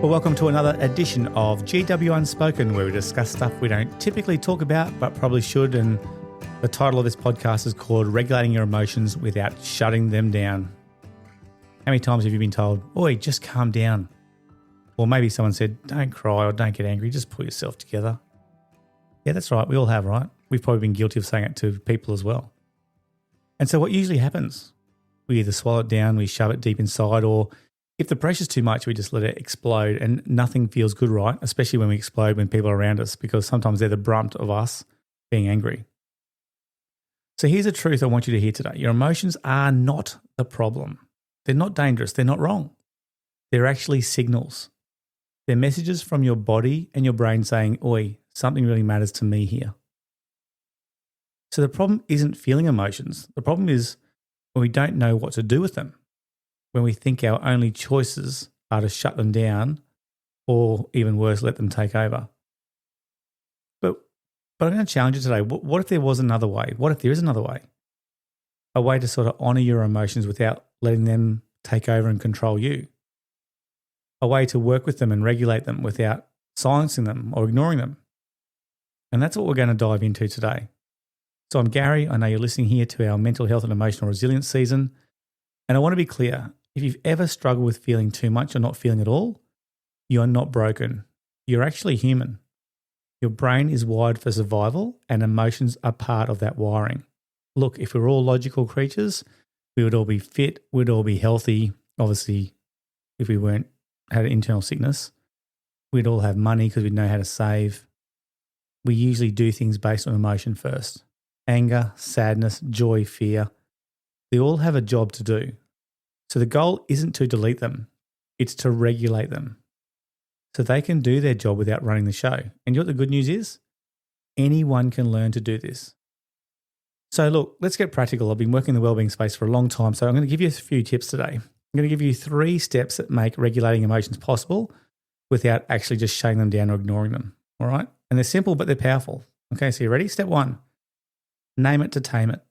Well, welcome to another edition of GW Unspoken, where we discuss stuff we don't typically talk about but probably should. And the title of this podcast is called Regulating Your Emotions Without Shutting Them Down. How many times have you been told, oi, just calm down? Or maybe someone said, don't cry or don't get angry, just pull yourself together. Yeah, that's right. We all have, right? We've probably been guilty of saying it to people as well. And so what usually happens? We either swallow it down, we shove it deep inside, or if the pressure's too much, we just let it explode, and nothing feels good, right? Especially when we explode when people are around us, because sometimes they're the brunt of us being angry. So here's the truth I want you to hear today. Your emotions are not the problem. They're not dangerous. They're not wrong. They're actually signals. They're messages from your body and your brain saying, oi, something really matters to me here. So the problem isn't feeling emotions. The problem is when we don't know what to do with them. When we think our only choices are to shut them down or even worse, let them take over. But I'm going to challenge you today. What if there was another way? What if there is another way? A way to sort of honor your emotions without letting them take over and control you. A way to work with them and regulate them without silencing them or ignoring them. And that's what we're going to dive into today. So I'm Gary. I know you're listening here to our mental health and emotional resilience season. And I want to be clear. If you've ever struggled with feeling too much or not feeling at all, you are not broken. You're actually human. Your brain is wired for survival and emotions are part of that wiring. Look, if we're all logical creatures, we would all be fit, we'd all be healthy. Obviously, if we had an internal sickness, we'd all have money because we'd know how to save. We usually do things based on emotion first. Anger, sadness, joy, fear. They all have a job to do. So the goal isn't to delete them, it's to regulate them. So they can do their job without running the show. And you know what the good news is? Anyone can learn to do this. So look, let's get practical. I've been working in the wellbeing space for a long time, so I'm going to give you a few tips today. I'm going to give you 3 steps that make regulating emotions possible without actually just shutting them down or ignoring them, all right? And they're simple, but they're powerful. Okay, so you ready? Step 1, name it to tame it.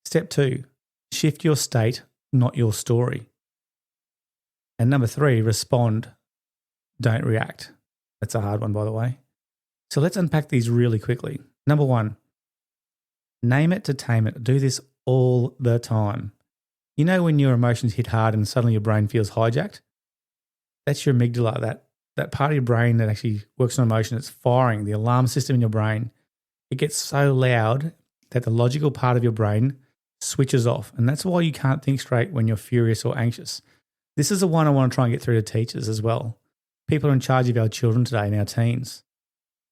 Step 2, shift your state, not your story. And number 3, respond, don't react. That's a hard one, by the way. So let's unpack these really quickly. Number 1, name it to tame it. Do this all the time. You know when your emotions hit hard and suddenly your brain feels hijacked? That's your amygdala, that part of your brain that actually works on emotion. It's firing the alarm system in your brain. It gets so loud that the logical part of your brain switches off. And that's why you can't think straight when you're furious or anxious. This is the one I want to try and get through to teachers as well. People are in charge of our children today and our teens.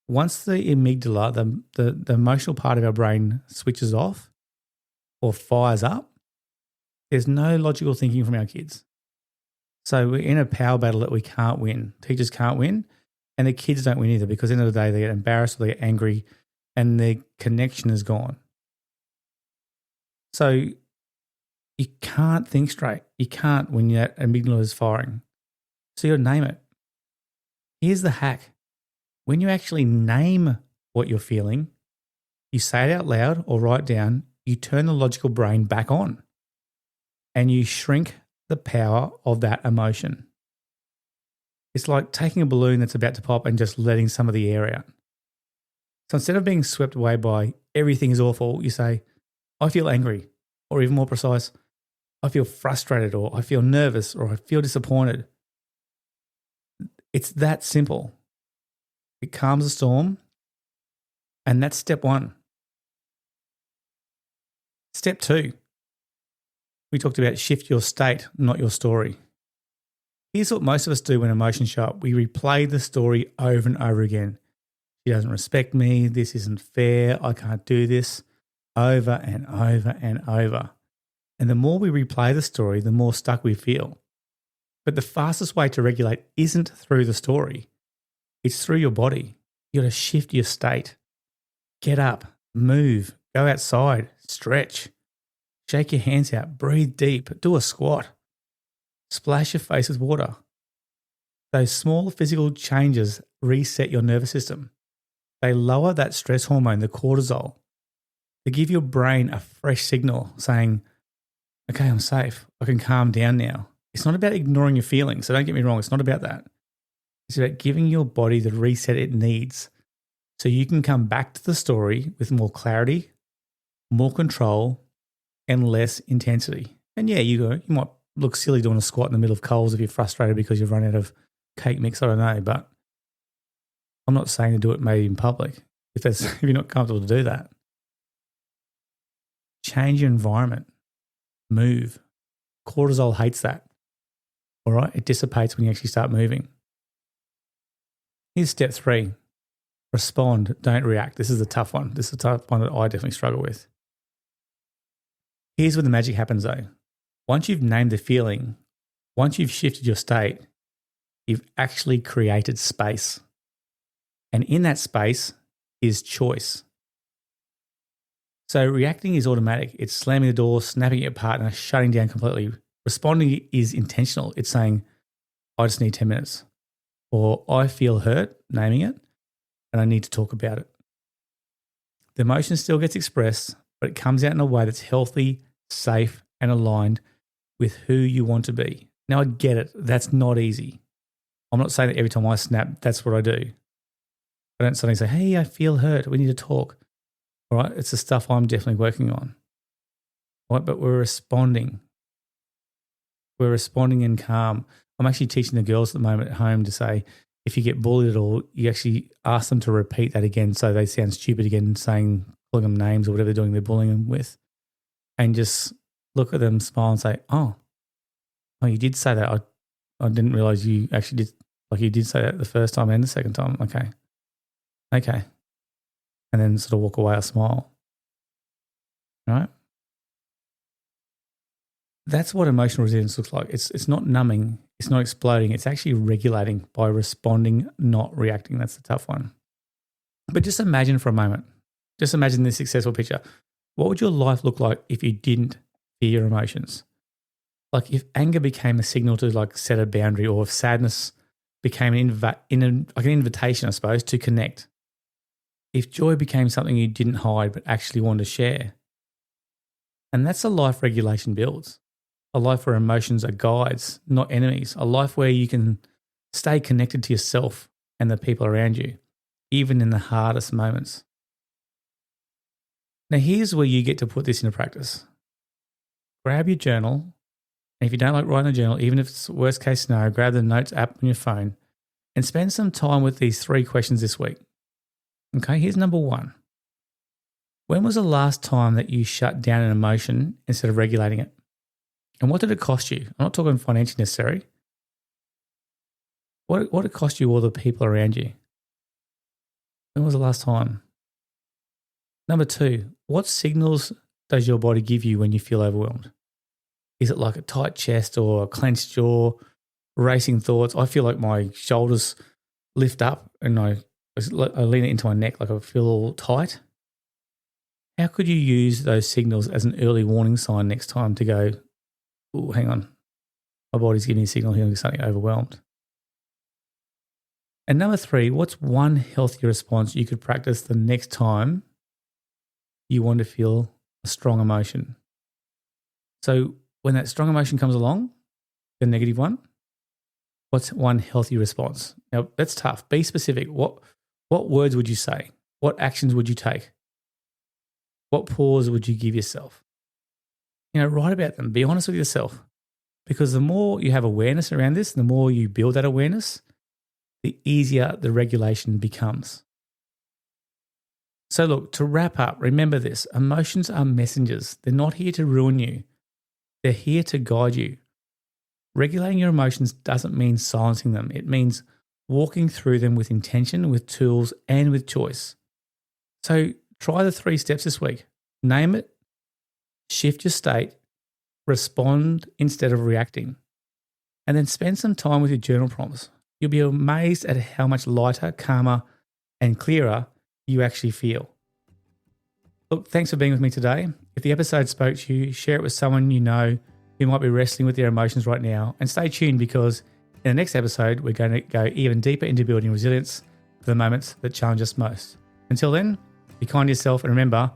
Once the amygdala, the emotional part of our brain switches off or fires up, there's no logical thinking from our kids. So we're in a power battle that we can't win. Teachers can't win and the kids don't win either, because at the end of the day they get embarrassed or they get angry and their connection is gone. So you can't think straight. You can't when that amygdala is firing. So you got to name it. Here's the hack. When you actually name what you're feeling, you say it out loud or write it down, you turn the logical brain back on and you shrink the power of that emotion. It's like taking a balloon that's about to pop and just letting some of the air out. So instead of being swept away by everything is awful, you say, I feel angry, or even more precise, I feel frustrated, or I feel nervous, or I feel disappointed. It's that simple. It calms the storm, and that's step 1. Step 2, we talked about shift your state, not your story. Here's what most of us do when emotions show up. We replay the story over and over again. She doesn't respect me, this isn't fair, I can't do this. Over and over and over. And the more we replay the story, the more stuck we feel. But the fastest way to regulate isn't through the story. It's through your body. You got to shift your state. Get up, move, go outside, stretch, shake your hands out, breathe deep, do a squat, splash your face with water. Those small physical changes reset your nervous system. They lower that stress hormone, the cortisol. They give your brain a fresh signal saying, okay, I'm safe. I can calm down now. It's not about ignoring your feelings. So don't get me wrong. It's not about that. It's about giving your body the reset it needs so you can come back to the story with more clarity, more control, and less intensity. And yeah, you might look silly doing a squat in the middle of Coles if you're frustrated because you've run out of cake mix, I don't know, but I'm not saying to do it maybe in public if you're not comfortable to do that. Change your environment. Move. Cortisol hates that. All right? It dissipates when you actually start moving. Here's step 3. Respond, don't react. This is a tough one. This is a tough one that I definitely struggle with. Here's where the magic happens though. Once you've named the feeling, once you've shifted your state, you've actually created space. And in that space is choice. So reacting is automatic. It's slamming the door, snapping at your partner, shutting down completely. Responding is intentional. It's saying, I just need 10 minutes. Or I feel hurt, naming it, and I need to talk about it. The emotion still gets expressed, but it comes out in a way that's healthy, safe, and aligned with who you want to be. Now, I get it. That's not easy. I'm not saying that every time I snap, that's what I do. I don't suddenly say, hey, I feel hurt. We need to talk. All right, it's the stuff I'm definitely working on. All right, but we're responding. We're responding in calm. I'm actually teaching the girls at the moment at home to say, if you get bullied at all, you actually ask them to repeat that again so they sound stupid again, calling them names or whatever they're doing, they're bullying them with. And just look at them, smile and say, oh, you did say that. I didn't realize you actually did, like you did say that the first time and the second time. Okay. And then sort of walk away or smile. All right? That's what emotional resilience looks like. It's not numbing. It's not exploding. It's actually regulating by responding, not reacting. That's the tough one. But just imagine for a moment. Just imagine this successful picture. What would your life look like if you didn't fear your emotions? Like if anger became a signal to like set a boundary, or if sadness became like an invitation, I suppose, to connect. If joy became something you didn't hide but actually wanted to share. And that's a life regulation builds. A life where emotions are guides, not enemies. A life where you can stay connected to yourself and the people around you, even in the hardest moments. Now here's where you get to put this into practice. Grab your journal, and if you don't like writing a journal, even if it's the worst case scenario, grab the notes app on your phone and spend some time with these 3 questions this week. Okay, here's number 1. When was the last time that you shut down an emotion instead of regulating it? And what did it cost you? I'm not talking financially necessary. What did it cost you or the people around you? When was the last time? Number 2, what signals does your body give you when you feel overwhelmed? Is it like a tight chest or a clenched jaw, racing thoughts? I feel like my shoulders lift up and I lean it into my neck, like I feel all tight. How could you use those signals as an early warning sign next time to go, oh, hang on, my body's giving me a signal here, I'm suddenly overwhelmed? And number 3, what's one healthy response you could practice the next time you want to feel a strong emotion? So when that strong emotion comes along, the negative one, what's one healthy response? Now, that's tough. Be specific. What words would you say? What actions would you take? What pause would you give yourself? Write about them. Be honest with yourself. Because the more you have awareness around this, the more you build that awareness, the easier the regulation becomes. So look, to wrap up, remember this. Emotions are messengers. They're not here to ruin you. They're here to guide you. Regulating your emotions doesn't mean silencing them. It means walking through them with intention, with tools, and with choice. So try the 3 steps this week. Name it, shift your state, respond instead of reacting, and then spend some time with your journal prompts. You'll be amazed at how much lighter, calmer, and clearer you actually feel. Look, thanks for being with me today. If the episode spoke to you, share it with someone you know who might be wrestling with their emotions right now, and stay tuned because in the next episode, we're going to go even deeper into building resilience for the moments that challenge us most. Until then, be kind to yourself and remember,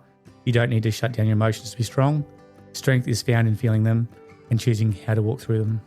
you don't need to shut down your emotions to be strong. Strength is found in feeling them and choosing how to walk through them.